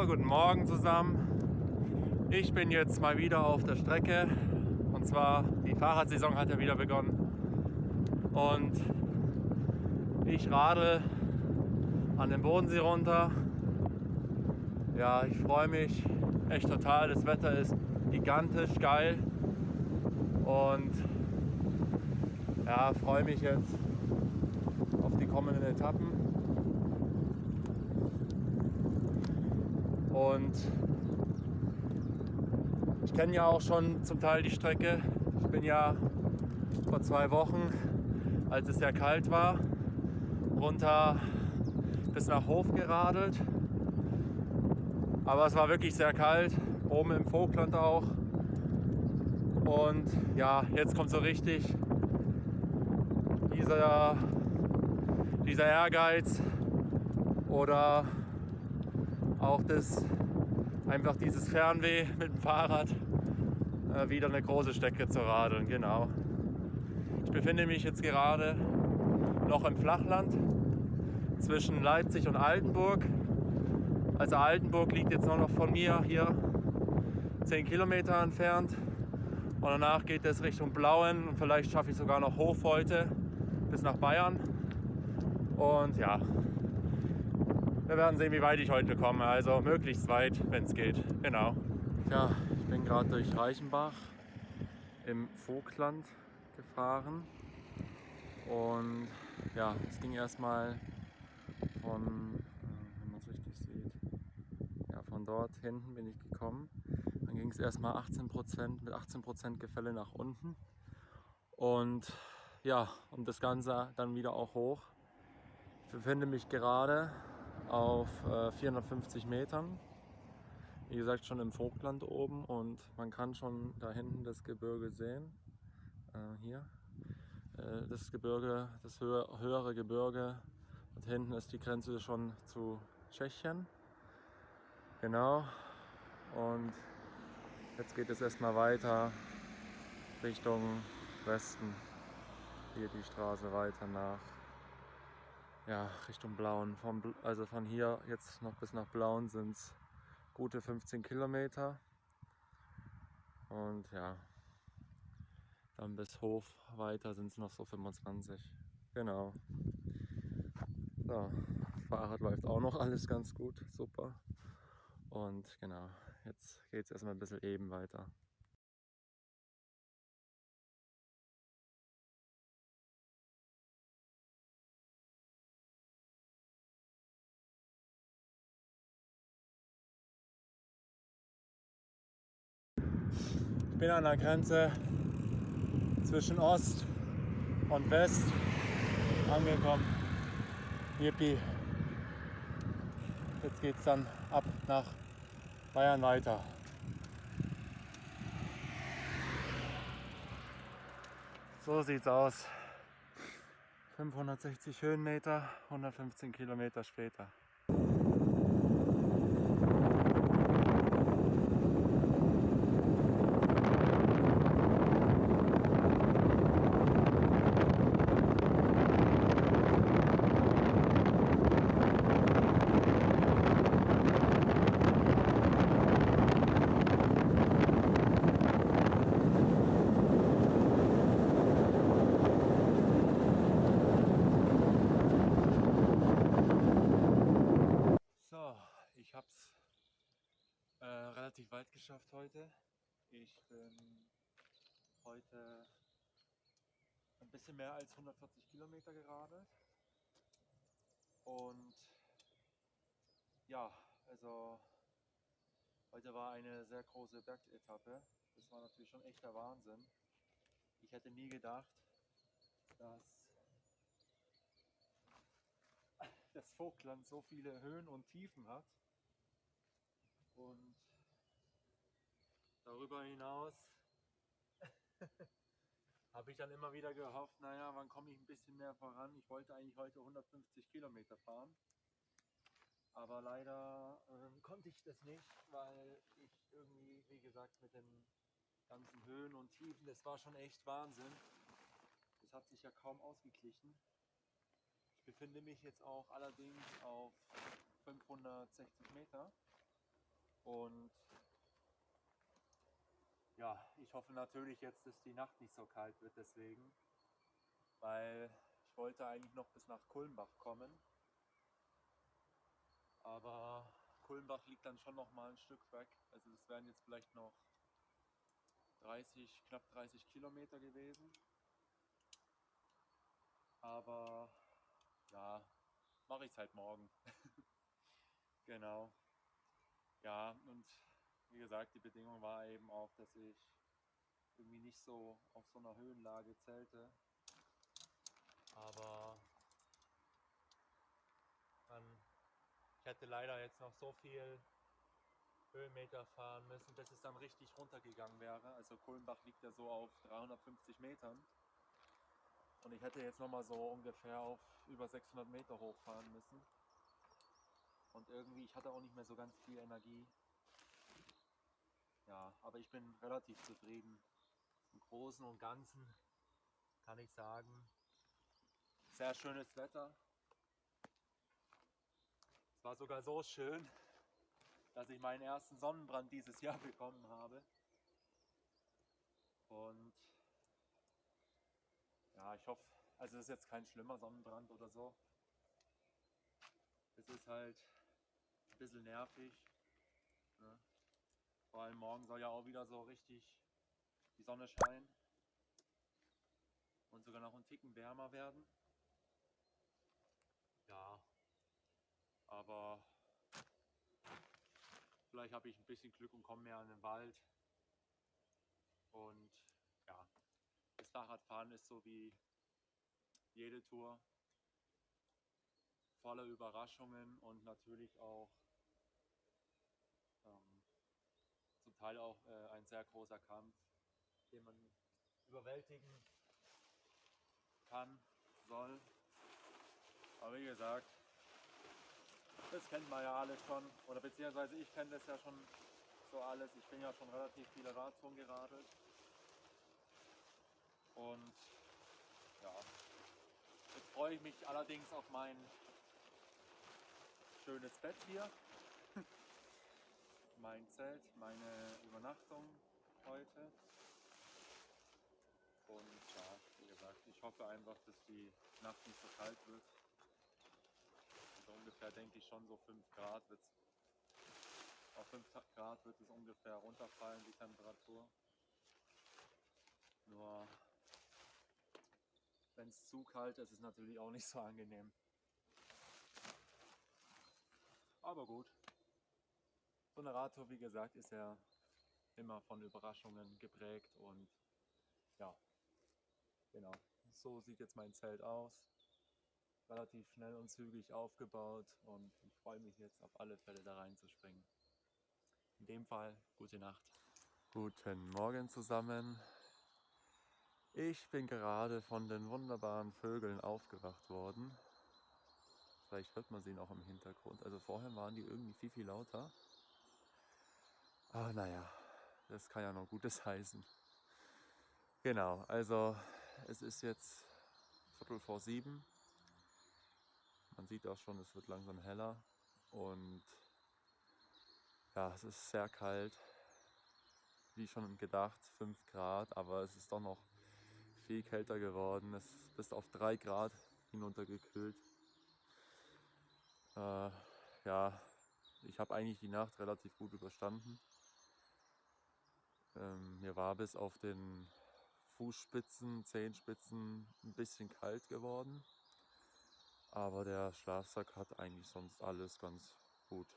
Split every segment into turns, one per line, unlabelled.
So, guten Morgen zusammen. Ich bin jetzt mal wieder auf der Strecke und zwar die Fahrradsaison hat ja wieder begonnen und ich radel an den Bodensee runter. Ja, ich freue mich echt total. Das Wetter ist gigantisch geil und ja, freue mich jetzt auf die kommenden Etappen. Und ich kenne ja auch schon zum Teil die Strecke. Ich bin ja vor 2 Wochen, als es sehr kalt war, runter bis nach Hof geradelt. Aber es war wirklich sehr kalt, oben im Vogtland auch. Und ja, jetzt kommt so richtig dieser Ehrgeiz oder auch einfach dieses Fernweh mit dem Fahrrad wieder eine große Strecke zu radeln, genau. Ich befinde mich jetzt gerade noch im Flachland zwischen Leipzig und Altenburg. Also Altenburg liegt jetzt nur noch von mir hier 10 Kilometer entfernt und danach geht es Richtung Blauen und vielleicht schaffe ich sogar noch Hof heute bis nach Bayern. Und ja, wir werden sehen, wie weit ich heute komme, also möglichst weit, wenn es geht, genau. Ja, ich bin gerade durch Reichenbach im Vogtland gefahren und ja, es ging erstmal von, wenn man es richtig sieht, ja, von dort hinten bin ich gekommen. Dann ging es erstmal 18% mit 18% Gefälle nach unten und ja, und das Ganze dann wieder auch hoch. Ich befinde mich gerade auf 450 Metern. Wie gesagt, schon im Vogtland oben und man kann schon da hinten das Gebirge sehen. Hier. Das Gebirge, das höhere Gebirge. Und hinten ist die Grenze schon zu Tschechien. Genau. Und jetzt geht es erstmal weiter Richtung Westen. Hier die Straße weiter nach, ja, Richtung Blauen. Also von hier jetzt noch bis nach Blauen sind es gute 15 Kilometer. Und ja, dann bis Hof weiter sind es noch so 25. Genau. So, das Fahrrad läuft auch noch alles ganz gut, super. Und genau, jetzt geht es erstmal ein bisschen eben weiter. Ich bin an der Grenze zwischen Ost und West angekommen. Yippie. Jetzt geht es dann ab nach Bayern weiter. So sieht's aus. 560 Höhenmeter, 115 Kilometer später. So, ich habe es relativ weit geschafft heute. Ich bin heute ein bisschen mehr als 140 Kilometer geradelt. Und ja, also heute war eine sehr große Bergetappe. Das war natürlich schon echter Wahnsinn. Ich hätte nie gedacht, dass das Vogtland so viele Höhen und Tiefen hat. Und darüber hinaus habe ich dann immer wieder gehofft, naja, wann komme ich ein bisschen mehr voran? Ich wollte eigentlich heute 150 Kilometer fahren, aber leider konnte ich das nicht, weil ich irgendwie, wie gesagt, mit den ganzen Höhen und Tiefen, das war schon echt Wahnsinn. Das hat sich ja kaum ausgeglichen. Ich befinde mich jetzt auch allerdings auf 560 Meter Und ja, ich hoffe natürlich jetzt, dass die Nacht nicht so kalt wird deswegen, weil ich wollte eigentlich noch bis nach Kulmbach kommen. Aber Kulmbach liegt dann schon noch mal ein Stück weg. Also das wären jetzt vielleicht noch knapp 30 Kilometer gewesen. Aber ja, mache ich es halt morgen. Genau. Ja, und wie gesagt, die Bedingung war eben auch, dass ich irgendwie nicht so auf so einer Höhenlage zelte. Aber ich hätte leider jetzt noch so viel Höhenmeter fahren müssen, bis es dann richtig runtergegangen wäre. Also Kulmbach liegt ja so auf 350 Metern. Und ich hätte jetzt nochmal so ungefähr auf über 600 Meter hochfahren müssen. Und irgendwie, ich hatte auch nicht mehr so ganz viel Energie. Ja, aber ich bin relativ zufrieden. Im Großen und Ganzen kann ich sagen, sehr schönes Wetter. Es war sogar so schön, dass ich meinen ersten Sonnenbrand dieses Jahr bekommen habe. Und ja, ich hoffe, also es ist jetzt kein schlimmer Sonnenbrand oder so. Es ist halt ein bisschen nervig. Ne? Vor allem morgen soll ja auch wieder so richtig die Sonne scheinen und sogar noch ein Ticken wärmer werden. Ja, aber vielleicht habe ich ein bisschen Glück und komme mehr in den Wald. Und ja, das Fahrradfahren ist so wie jede Tour, voller Überraschungen und natürlich auch ähm, zum Teil auch ein sehr großer Kampf, den man überwältigen kann, soll. Aber wie gesagt, das kennt man ja alles schon, oder beziehungsweise ich kenne das ja schon so alles. Ich bin ja schon relativ viele Radtouren geradelt. Und ja, jetzt freue ich mich allerdings auf mein schönes Bett hier, mein Zelt, meine Übernachtung heute. Und ja, wie gesagt, ich hoffe einfach, dass die Nacht nicht so kalt wird. Also ungefähr denke ich schon so 5 Grad wird's. Auf 5 Grad wird es ungefähr runterfallen, die Temperatur. Nur wenn es zu kalt ist, ist es natürlich auch nicht so angenehm. Aber gut. So eine Radtour, wie gesagt, ist ja immer von Überraschungen geprägt und ja, genau. So sieht jetzt mein Zelt aus. Relativ schnell und zügig aufgebaut und ich freue mich jetzt auf alle Fälle da reinzuspringen. In dem Fall, gute Nacht. Guten Morgen zusammen. Ich bin gerade von den wunderbaren Vögeln aufgewacht worden. Vielleicht hört man sie noch im Hintergrund. Also vorher waren die irgendwie viel, viel lauter. Aber naja, das kann ja noch Gutes heißen. Genau, also es ist jetzt 6:45. Man sieht auch schon, es wird langsam heller. Und ja, es ist sehr kalt. Wie schon gedacht, 5 Grad, aber es ist doch noch viel kälter geworden. Es ist bis auf 3 Grad hinuntergekühlt. Ja, ich habe eigentlich die Nacht relativ gut überstanden. Mir war bis auf den Fußspitzen, Zehenspitzen ein bisschen kalt geworden. Aber der Schlafsack hat eigentlich sonst alles ganz gut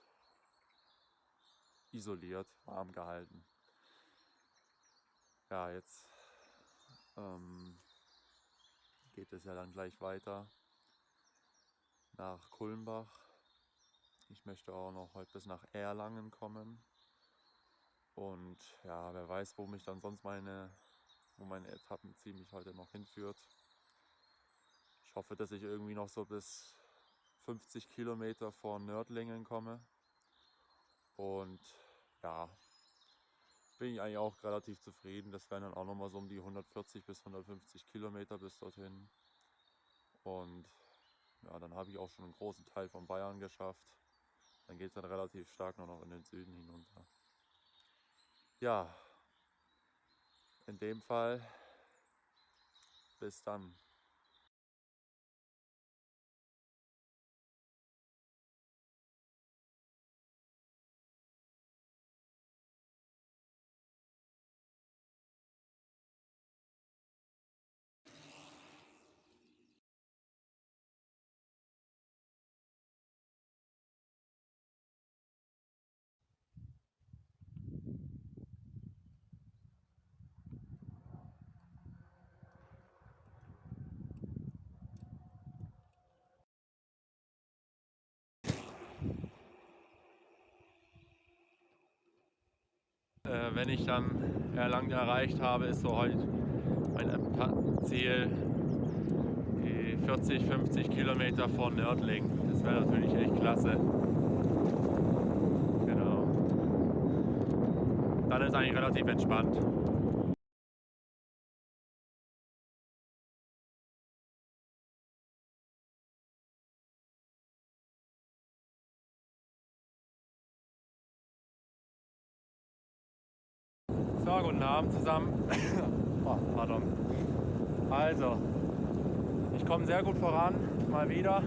isoliert, warm gehalten. Ja, jetzt geht es ja dann gleich weiter nach Kulmbach. Ich möchte auch noch heute bis nach Erlangen kommen. Und ja, wer weiß, wo meine Etappenziel mich heute noch hinführt. Ich hoffe, dass ich irgendwie noch so bis 50 Kilometer vor Nördlingen komme. Und ja, bin ich eigentlich auch relativ zufrieden. Das wären dann auch nochmal so um die 140 bis 150 Kilometer bis dorthin. Und ja, dann habe ich auch schon einen großen Teil von Bayern geschafft. Dann geht es dann relativ stark nur noch in den Süden hinunter. Ja, in dem Fall bis dann. Wenn ich dann Erlangen erreicht habe, ist so heute mein Etappenziel die 40, 50 Kilometer vor Nördling. Das wäre natürlich echt klasse. Genau. Dann ist eigentlich relativ entspannt. So, guten Abend zusammen. Oh, pardon. Also, ich komme sehr gut voran, mal wieder.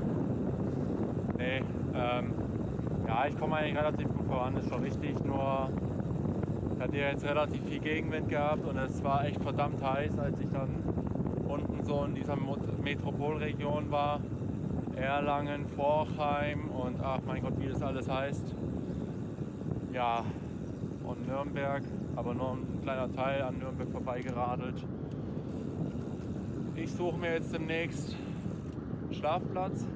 Nee, ja, ich komme eigentlich relativ gut voran, ist schon richtig, nur ich hatte jetzt relativ viel Gegenwind gehabt und es war echt verdammt heiß, als ich dann unten so in dieser Metropolregion war. Erlangen, Forchheim und ach mein Gott, wie das alles heißt. Ja, und Nürnberg, aber nur ein kleiner Teil an Nürnberg vorbeigeradelt. Ich suche mir jetzt demnächst einen Schlafplatz,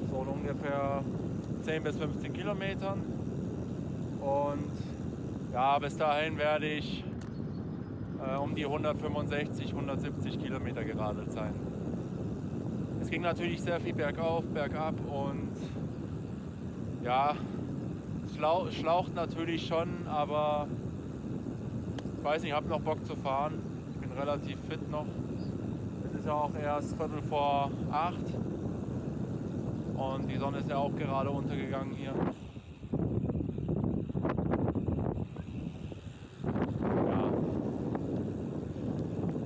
so in ungefähr 10 bis 15 Kilometern. Und ja, bis dahin werde ich um die 165, 170 Kilometer geradelt sein. Es ging natürlich sehr viel bergauf, bergab und ja, schlaucht natürlich schon, aber ich weiß nicht, ich habe noch Bock zu fahren. Ich bin relativ fit noch. Es ist ja auch erst Viertel vor 8 und die Sonne ist ja auch gerade untergegangen hier. Ja,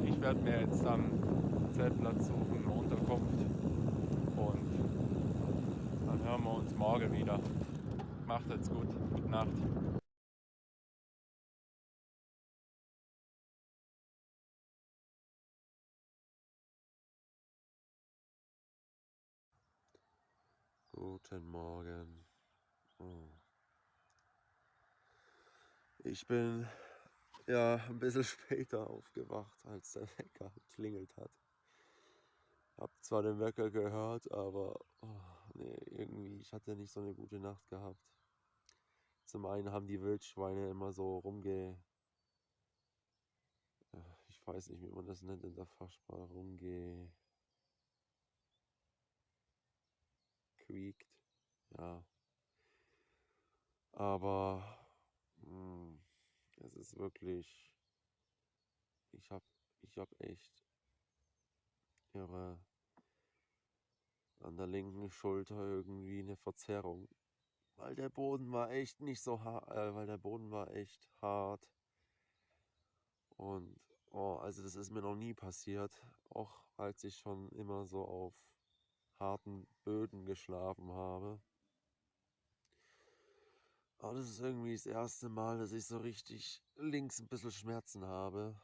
ich werde mir jetzt dann einen Zeltplatz suchen, eine Unterkunft und dann hören wir uns morgen wieder. Macht jetzt gut. Gute Nacht. Guten Morgen. Oh. Ich bin ja ein bisschen später aufgewacht, als der Wecker geklingelt hat. Hab zwar den Wecker gehört, aber nee, irgendwie, ich hatte nicht so eine gute Nacht gehabt. Zum einen haben die Wildschweine immer so ich weiß nicht, wie man das nennt in der Fachsprache, rumgequiekt. Ja, aber es ist wirklich, ich hab, ich hab echt irre an der linken Schulter irgendwie eine Verzerrung, weil der Boden war echt nicht so hart, weil der Boden war echt hart und also das ist mir noch nie passiert, auch als ich schon immer so auf harten Böden geschlafen habe. Aber das ist irgendwie das erste Mal, dass ich so richtig links ein bisschen Schmerzen habe.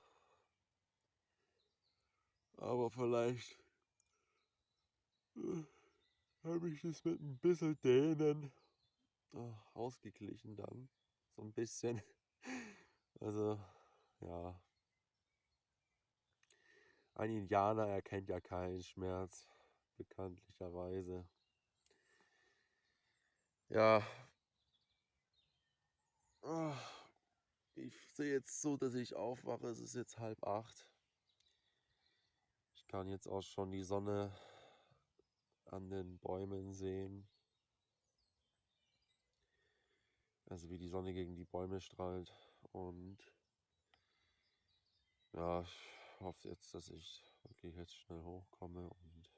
Aber vielleicht habe ich das mit ein bisschen Dehnen ausgeglichen dann. So ein bisschen. Also, ja. Ein Indianer erkennt ja keinen Schmerz, bekanntlicherweise. Ja, ich sehe jetzt so, dass ich aufwache. Es ist jetzt 7:30. Ich kann jetzt auch schon die Sonne an den Bäumen sehen. Also wie die Sonne gegen die Bäume strahlt. Und ja, ich hoffe jetzt, dass ich wirklich jetzt schnell hochkomme und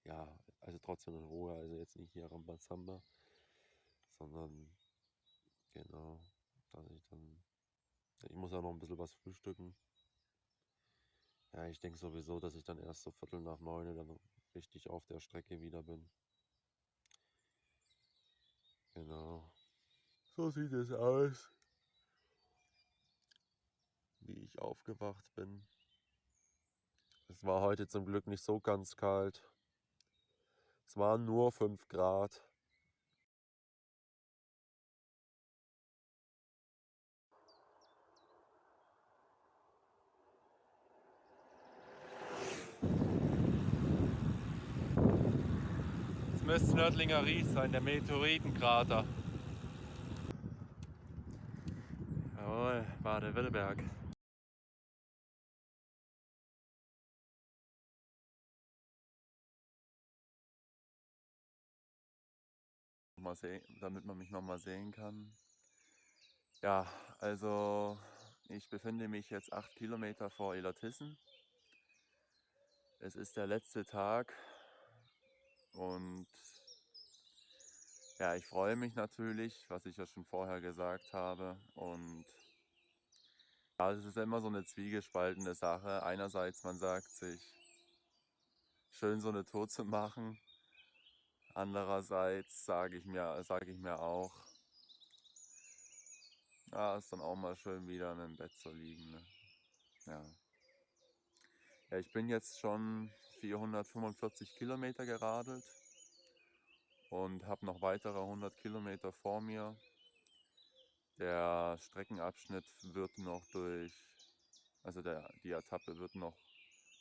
ja, also trotzdem in Ruhe, also jetzt nicht hier Rambazamba,
sondern genau, ich muss ja noch ein bisschen was frühstücken. Ja, ich denke sowieso, dass ich dann erst so 8:45 dann richtig auf der Strecke wieder bin. Genau. So sieht es aus, wie ich aufgewacht bin. Es war heute zum Glück nicht so ganz kalt. Es waren nur 5 Grad.
Es müsste Nördlinger Ries sein, der Meteoritenkrater. Jawohl, Bade-Willeberg. Mal sehen, damit man mich nochmal sehen kann. Ja, also ich befinde mich jetzt 8 Kilometer vor Illertissen. Es ist der letzte Tag und ja, ich freue mich natürlich, was ich ja schon vorher gesagt habe. Und ja, es ist immer so eine zwiegespaltene Sache. Einerseits, man sagt sich, schön so eine Tour zu machen. Andererseits sage ich mir auch, ja, ist dann auch mal schön wieder im Bett zu liegen. Ne? Ja. Ja, ich bin jetzt schon 445 Kilometer geradelt und habe noch weitere 100 Kilometer vor mir. Der Streckenabschnitt wird noch die Etappe wird noch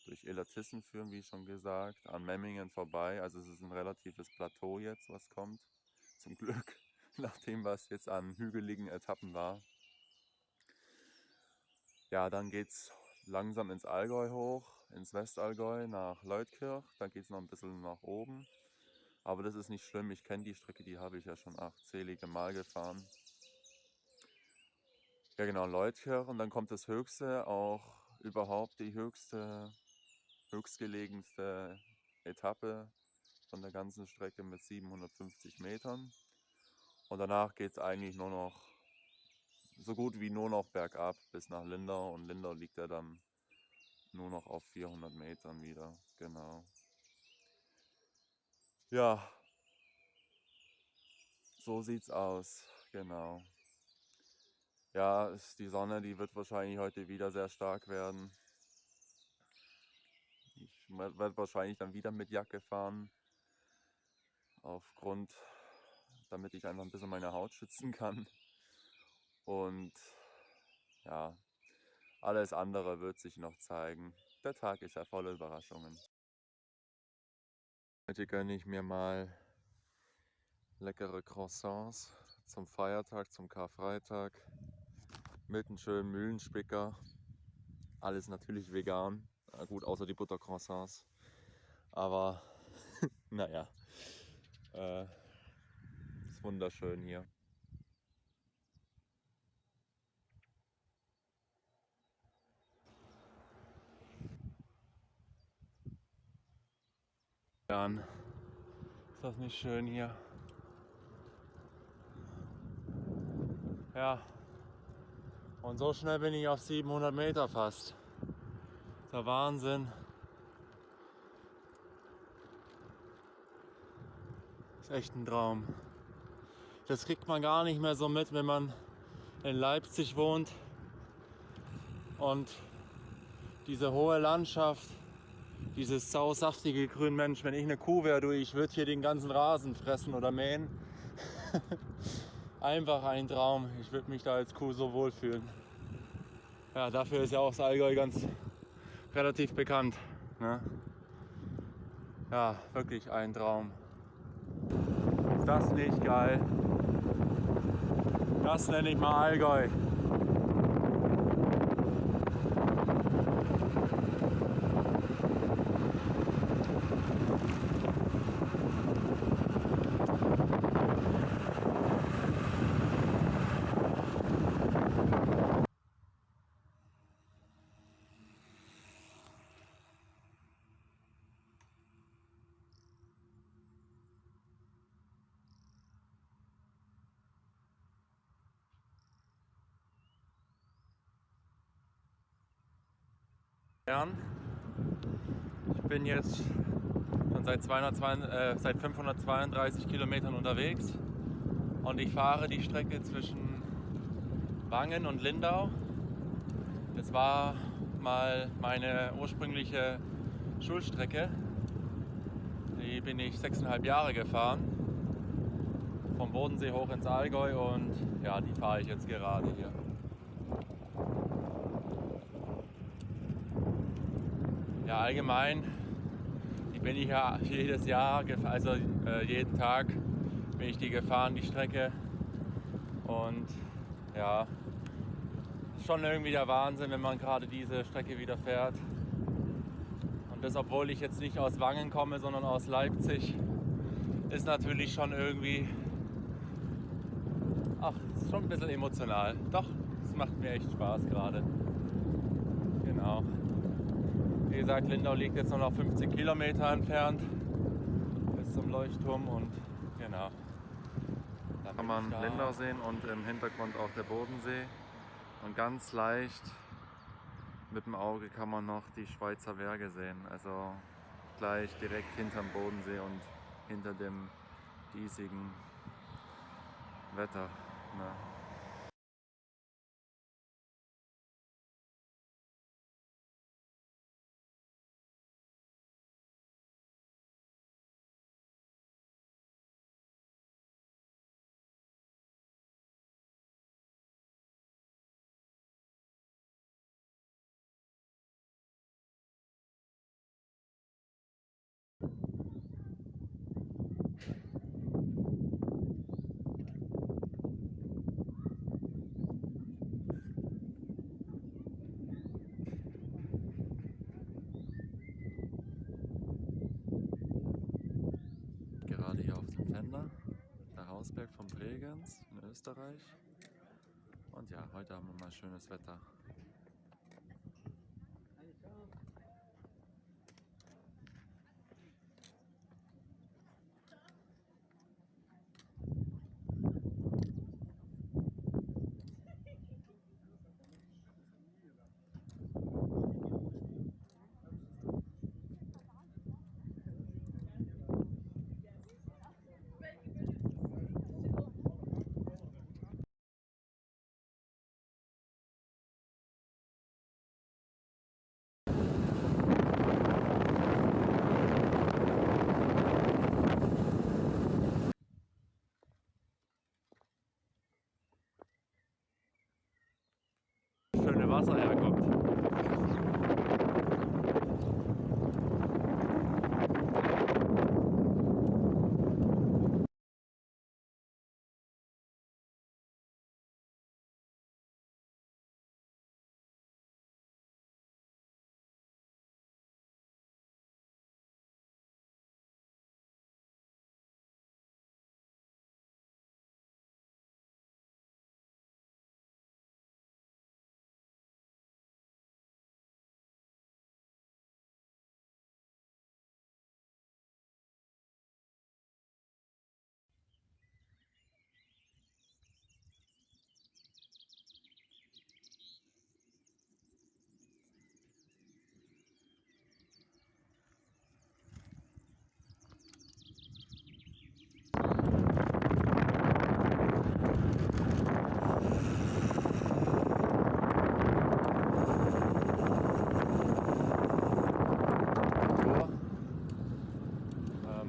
durch Illertissen führen, wie schon gesagt, an Memmingen vorbei. Also es ist ein relatives Plateau jetzt, was kommt. Zum Glück, nach dem, was jetzt an hügeligen Etappen war. Ja, dann geht es langsam ins Allgäu hoch, ins Westallgäu nach Leutkirch. Dann geht es noch ein bisschen nach oben. Aber das ist nicht schlimm, ich kenne die Strecke, die habe ich ja schon achtzelige Mal gefahren. Ja genau, Leutkirch und dann kommt das höchste, auch überhaupt die höchstgelegenste Etappe von der ganzen Strecke mit 750 Metern. Und danach geht es eigentlich nur noch, so gut wie nur noch bergab bis nach Lindau. Und Lindau liegt ja dann nur noch auf 400 Metern wieder, genau. Ja, so sieht's aus, genau. Ja, die Sonne, die wird wahrscheinlich heute wieder sehr stark werden. Ich werde wahrscheinlich dann wieder mit Jacke fahren, damit ich einfach ein bisschen meine Haut schützen kann. Und ja, alles andere wird sich noch zeigen. Der Tag ist ja voller Überraschungen. Heute gönne ich mir mal leckere Croissants zum Feiertag, zum Karfreitag mit einem schönen Mühlenspicker. Alles natürlich vegan, gut, außer die Buttercroissants. Aber naja, ist wunderschön hier. Dann ist das nicht schön hier. Ja, und so schnell bin ich auf 700 Meter fast. Das ist der Wahnsinn. Das ist echt ein Traum. Das kriegt man gar nicht mehr so mit, wenn man in Leipzig wohnt und diese hohe Landschaft, dieses sausaftige Grün. Mensch, wenn ich eine Kuh wäre, du, ich würde hier den ganzen Rasen fressen oder mähen. Einfach ein Traum. Ich würde mich da als Kuh so wohlfühlen. Ja, dafür ist ja auch das Allgäu ganz relativ bekannt. Ne? Ja, wirklich ein Traum. Ist das nicht geil? Das nenne ich mal Allgäu. Ich bin jetzt schon seit 532 Kilometern unterwegs und ich fahre die Strecke zwischen Wangen und Lindau. Das war mal meine ursprüngliche Schulstrecke. Die bin ich 6,5 Jahre gefahren. Vom Bodensee hoch ins Allgäu und ja, die fahre ich jetzt gerade hier. Ja, allgemein, die bin ich ja jedes Jahr, also jeden Tag bin ich die gefahren, die Strecke. Und ja, ist schon irgendwie der Wahnsinn, wenn man gerade diese Strecke wieder fährt. Und das, obwohl ich jetzt nicht aus Wangen komme, sondern aus Leipzig, ist natürlich schon irgendwie, ist schon ein bisschen emotional. Doch, es macht mir echt Spaß gerade. Genau. Wie gesagt, Lindau liegt jetzt nur noch 50 Kilometer entfernt bis zum Leuchtturm und genau. Da kann man Lindau sehen und im Hintergrund auch der Bodensee. Und ganz leicht mit dem Auge kann man noch die Schweizer Berge sehen. Also gleich direkt hinterm Bodensee und hinter dem diesigen Wetter. Ne? Gerade hier auf dem Fender, der Hausberg von Bregenz in Österreich. Und ja, heute haben wir mal schönes Wetter. Schöne Wasser herkommt.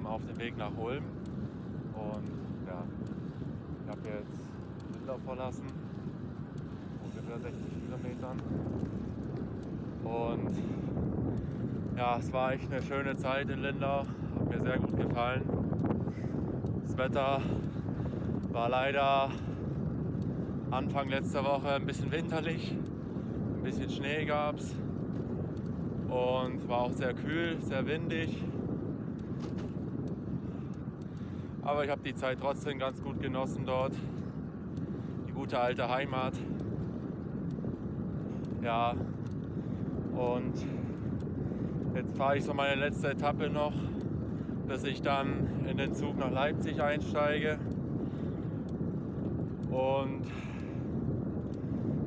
Auf dem Weg nach Ulm und ja, ich habe jetzt Lindau verlassen, ungefähr 60 Kilometern und ja, es war echt eine schöne Zeit in Lindau, hat mir sehr gut gefallen. Das Wetter war leider Anfang letzter Woche ein bisschen winterlich, ein bisschen Schnee gab es und war auch sehr kühl, sehr windig. Aber ich habe die Zeit trotzdem ganz gut genossen dort. Die gute alte Heimat. Ja, und jetzt fahre ich so meine letzte Etappe noch, bis ich dann in den Zug nach Leipzig einsteige. Und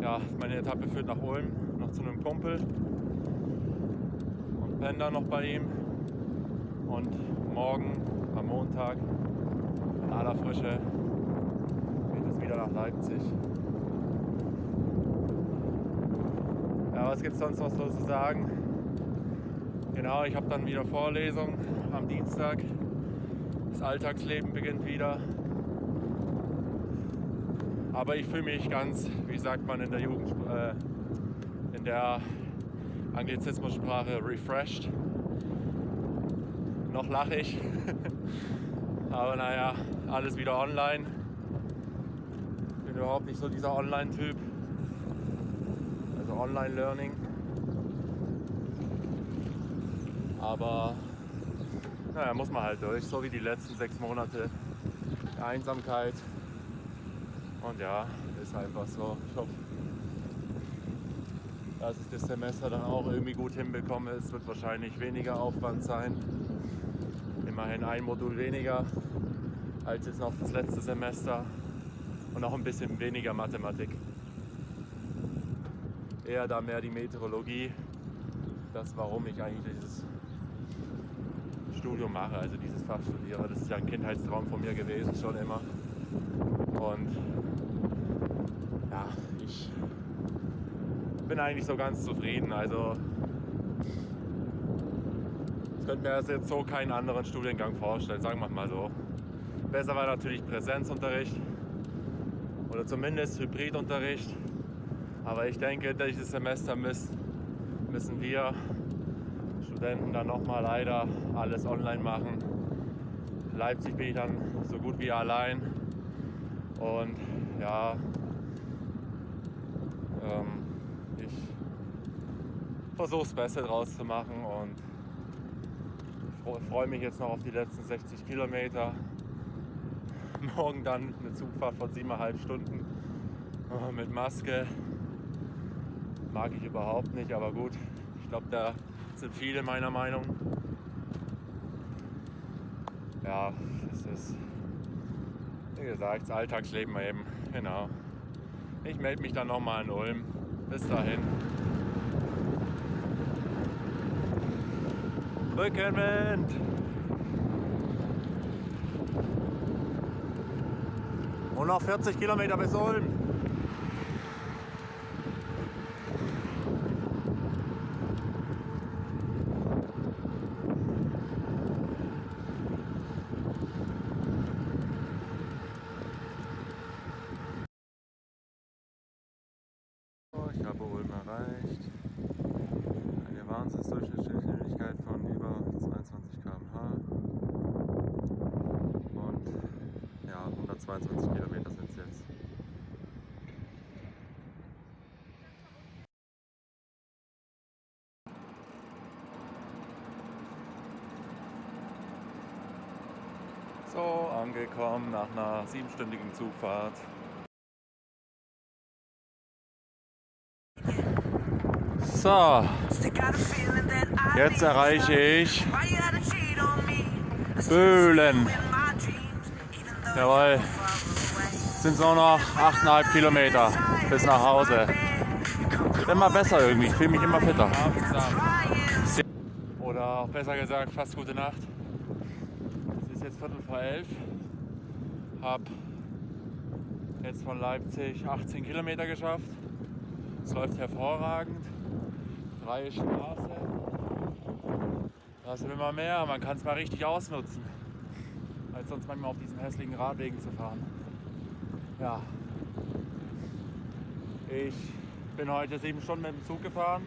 ja, meine Etappe führt nach Ulm, noch zu einem Kumpel. penne dann noch bei ihm und morgen am Montag in aller Frische geht es wieder nach Leipzig. Ja, was gibt es sonst noch so zu sagen? Genau, ich habe dann wieder Vorlesung am Dienstag. Das Alltagsleben beginnt wieder. Aber ich fühle mich ganz, wie sagt man in der Anglizismussprache, refreshed. Noch lache ich. Aber naja, alles wieder online. Ich bin überhaupt nicht so dieser Online-Typ. Also Online-Learning. Aber naja, muss man halt durch. So wie die letzten 6 Monate der Einsamkeit. Und ja, ist einfach so. Ich hoffe, dass ich das Semester dann auch irgendwie gut hinbekomme. Es wird wahrscheinlich weniger Aufwand sein. Immerhin ein Modul weniger als jetzt noch das letzte Semester. Und auch ein bisschen weniger Mathematik. Eher da mehr die Meteorologie. Das, warum ich eigentlich dieses Studium mache, also dieses Fach studiere. Das ist ja ein Kindheitstraum von mir gewesen, schon immer. Und ja, ich bin eigentlich so ganz zufrieden. Also ich könnte mir das jetzt so keinen anderen Studiengang vorstellen, sagen wir mal so. Besser war natürlich Präsenzunterricht oder zumindest Hybridunterricht. Aber ich denke, dieses Semester müssen wir Studenten dann nochmal leider alles online machen. In Leipzig bin ich dann so gut wie allein. Und ja, ich versuche das Beste draus zu machen und ich freue mich jetzt noch auf die letzten 60 Kilometer. Morgen dann eine Zugfahrt von 7,5 Stunden mit Maske. Mag ich überhaupt nicht, aber gut, ich glaube, da sind viele meiner Meinung. Ja, das ist, wie gesagt, das Alltagsleben eben, genau. Ich melde mich dann nochmal in Ulm. Bis dahin. Rückenwind! Und noch 40 Kilometer bis Ulm. Ich habe Ulm erreicht. Eine Wahnsinnsdurchschnittsgeschwindigkeit von über 22 km/h. Und ja, 122 Kilometer sind es jetzt. So, angekommen nach einer 7-stündigen Zugfahrt. So, jetzt erreiche ich Böhlen. Jawohl, sind nur noch 8,5 Kilometer bis nach Hause. Wird immer besser irgendwie, ich fühle mich immer fitter. Oder auch besser gesagt, fast gute Nacht. Es ist jetzt 11:15. Hab jetzt von Leipzig 18 Kilometer geschafft. Es läuft hervorragend. Freie Straße. Das will man mehr, man kann es mal richtig ausnutzen, als sonst manchmal auf diesen hässlichen Radwegen zu fahren. Ja. Ich bin heute 7 Stunden mit dem Zug gefahren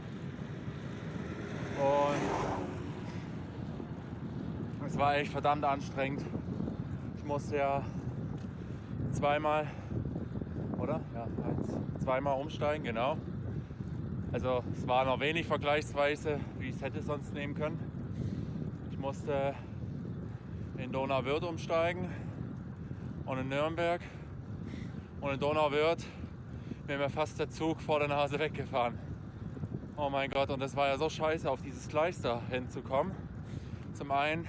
und es war echt verdammt anstrengend. Ich musste ja zweimal umsteigen, genau. Also es war noch wenig vergleichsweise, wie ich es hätte sonst nehmen können. Ich musste in Donauwörth umsteigen und in Nürnberg. Und in Donauwörth wäre mir fast der Zug vor der Nase weggefahren. Oh mein Gott, und das war ja so scheiße, auf dieses Gleis da hinzukommen. Zum einen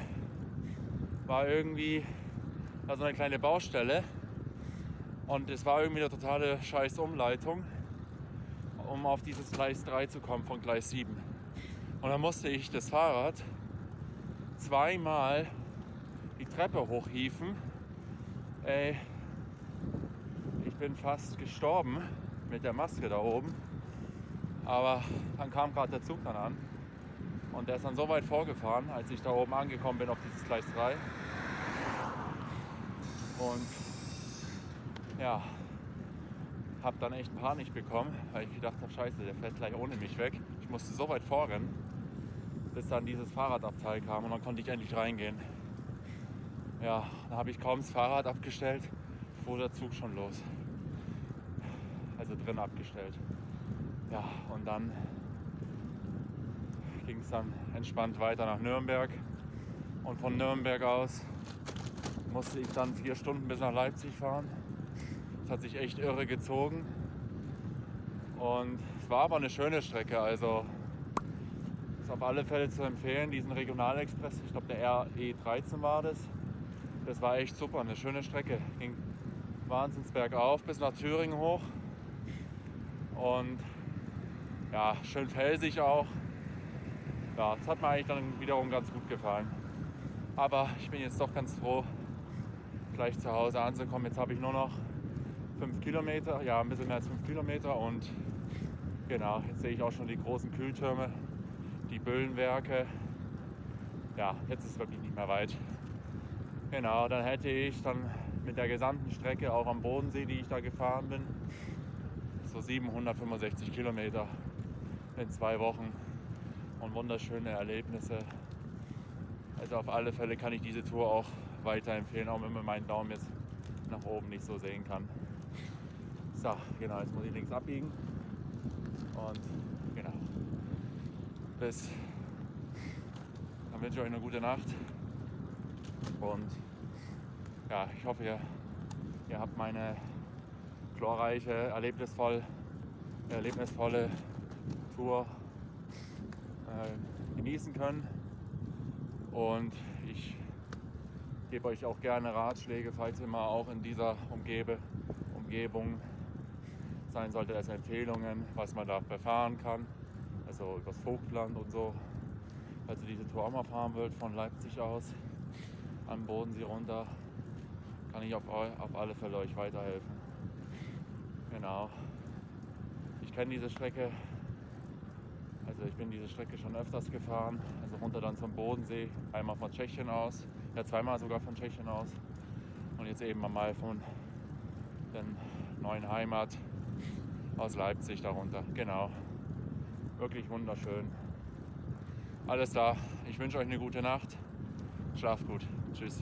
war irgendwie so eine kleine Baustelle und es war irgendwie eine totale scheiß Umleitung, um auf dieses Gleis 3 zu kommen von Gleis 7. Und dann musste ich das Fahrrad zweimal die Treppe hochhieven. Ey, ich bin fast gestorben mit der Maske da oben. Aber dann kam gerade der Zug dann an. Und der ist dann so weit vorgefahren, als ich da oben angekommen bin auf dieses Gleis 3. Und ja, habe dann echt Panik bekommen, weil ich gedacht habe, scheiße, der fährt gleich ohne mich weg. Ich musste so weit vorrennen, bis dann dieses Fahrradabteil kam und dann konnte ich endlich reingehen. Ja, dann habe ich kaum das Fahrrad abgestellt, fuhr der Zug schon los. Also drin abgestellt. Ja, und dann ging es dann entspannt weiter nach Nürnberg. Und von Nürnberg aus musste ich dann 4 Stunden bis nach Leipzig fahren. Das hat sich echt irre gezogen. Und es war aber eine schöne Strecke. Also ist auf alle Fälle zu empfehlen, diesen Regionalexpress. Ich glaube, der RE13 war das. Das war echt super, eine schöne Strecke. Ging wahnsinns bergauf bis nach Thüringen hoch. Und ja, schön felsig auch. Ja, das hat mir eigentlich dann wiederum ganz gut gefallen. Aber ich bin jetzt doch ganz froh, gleich zu Hause anzukommen. Jetzt habe ich nur noch 5 Kilometer, ja, ein bisschen mehr als 5 Kilometer. Und genau, jetzt sehe ich auch schon die großen Kühltürme, die Böllenwerke. Ja, jetzt ist es wirklich nicht mehr weit. Genau, dann hätte ich dann mit der gesamten Strecke auch am Bodensee, die ich da gefahren bin, so 765 Kilometer in 2 Wochen und wunderschöne Erlebnisse. Also auf alle Fälle kann ich diese Tour auch weiterempfehlen, auch wenn man meinen Daumen jetzt nach oben nicht so sehen kann. So, genau, jetzt muss ich links abbiegen und genau. Dann wünsche ich euch eine gute Nacht und ja, ich hoffe, ihr habt meine glorreiche, erlebnisvolle Tour genießen können. Und ich gebe euch auch gerne Ratschläge, falls ihr mal auch in dieser Umgebung sein sollte, also Empfehlungen, was man da befahren kann, also übers Vogtland und so. Falls ihr diese Tour auch mal fahren wollt, von Leipzig aus am Bodensee runter, kann ich auf alle Fälle euch weiterhelfen. Genau. Ich kenne diese Strecke, also ich bin diese Strecke schon öfters gefahren, also runter dann zum Bodensee, einmal von Tschechien aus, ja zweimal sogar von Tschechien aus und jetzt eben mal von der neuen Heimat aus Leipzig darunter. Genau, wirklich wunderschön. Alles da, ich wünsche euch eine gute Nacht, schlaft gut, tschüss.